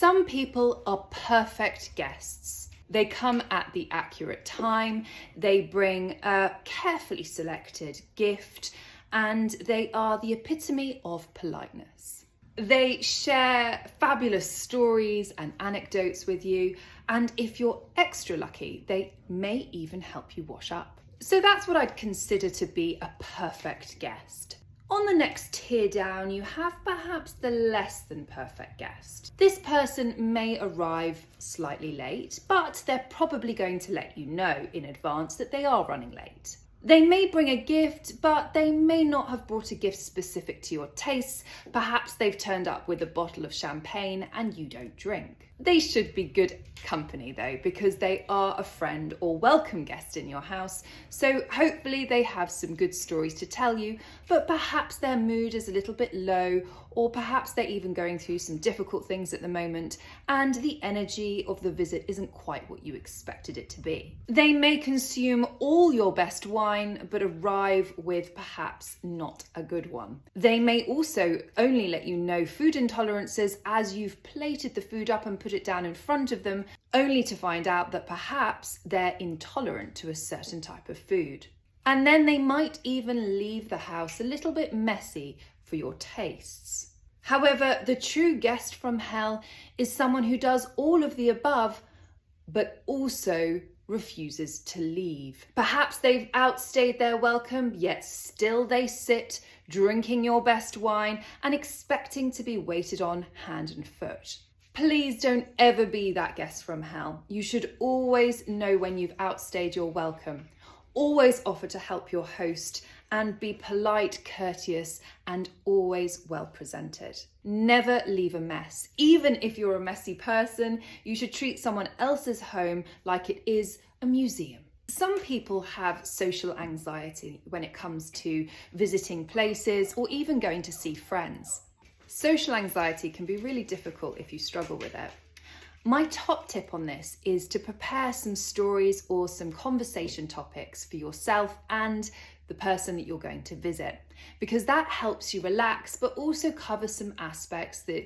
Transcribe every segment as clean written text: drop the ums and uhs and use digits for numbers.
Some people are perfect guests. They come at the accurate time, they bring a carefully selected gift, and they are the epitome of politeness. They share fabulous stories and anecdotes with you, and if you're extra lucky, they may even help you wash up. So that's what I'd consider to be a perfect guest. On the next tier down, you have perhaps the less than perfect guest. This person may arrive slightly late, but they're probably going to let you know in advance that they are running late. They may bring a gift, but they may not have brought a gift specific to your tastes. Perhaps they've turned up with a bottle of champagne and you don't drink. They should be good company though, because they are a friend or welcome guest in your house. So hopefully they have some good stories to tell you, but perhaps their mood is a little bit low, or perhaps they're even going through some difficult things at the moment and the energy of the visit isn't quite what you expected it to be. They may consume all your best wine, but arrive with perhaps not a good one. They may also only let you know food intolerances as you've plated the food up and put it down in front of them, only to find out that perhaps they're intolerant to a certain type of food. And then they might even leave the house a little bit messy for your tastes. However, the true guest from hell is someone who does all of the above, but also refuses to leave. Perhaps they've outstayed their welcome, yet still they sit, drinking your best wine and expecting to be waited on hand and foot. Please don't ever be that guest from hell. You should always know when you've outstayed your welcome. Always offer to help your host and be polite, courteous, and always well presented. Never leave a mess. Even if you're a messy person, you should treat someone else's home like it is a museum. Some people have social anxiety when it comes to visiting places or even going to see friends. Social anxiety can be really difficult if you struggle with it. My top tip on this is to prepare some stories or some conversation topics for yourself and the person that you're going to visit, because that helps you relax, but also cover some aspects that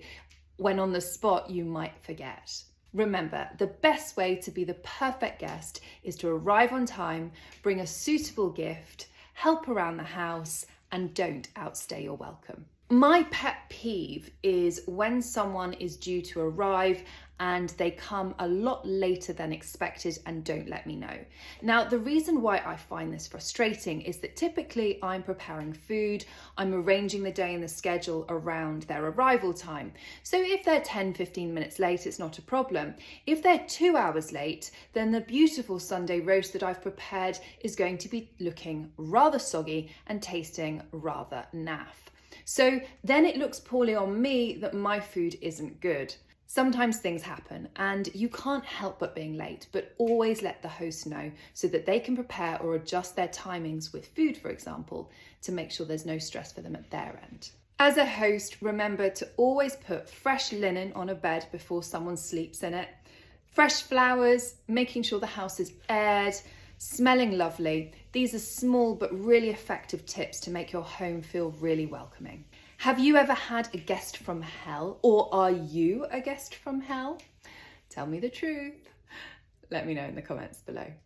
when on the spot you might forget. Remember, the best way to be the perfect guest is to arrive on time, bring a suitable gift, help around the house, and don't outstay your welcome. My pet peeve is when someone is due to arrive and they come a lot later than expected and don't let me know. Now, the reason why I find this frustrating is that typically I'm preparing food, I'm arranging the day and the schedule around their arrival time. So if they're 10-15 minutes late, it's not a problem. If they're 2 hours late, then the beautiful Sunday roast that I've prepared is going to be looking rather soggy and tasting rather naff. So then it looks poorly on me that my food isn't good. Sometimes things happen and you can't help but being late, but always let the host know so that they can prepare or adjust their timings with food, for example, to make sure there's no stress for them at their end. As a host, remember to always put fresh linen on a bed before someone sleeps in it, fresh flowers, making sure the house is aired, smelling lovely. These are small but really effective tips to make your home feel really welcoming. Have you ever had a guest from hell, or are you a guest from hell? Tell me the truth. Let me know in the comments below.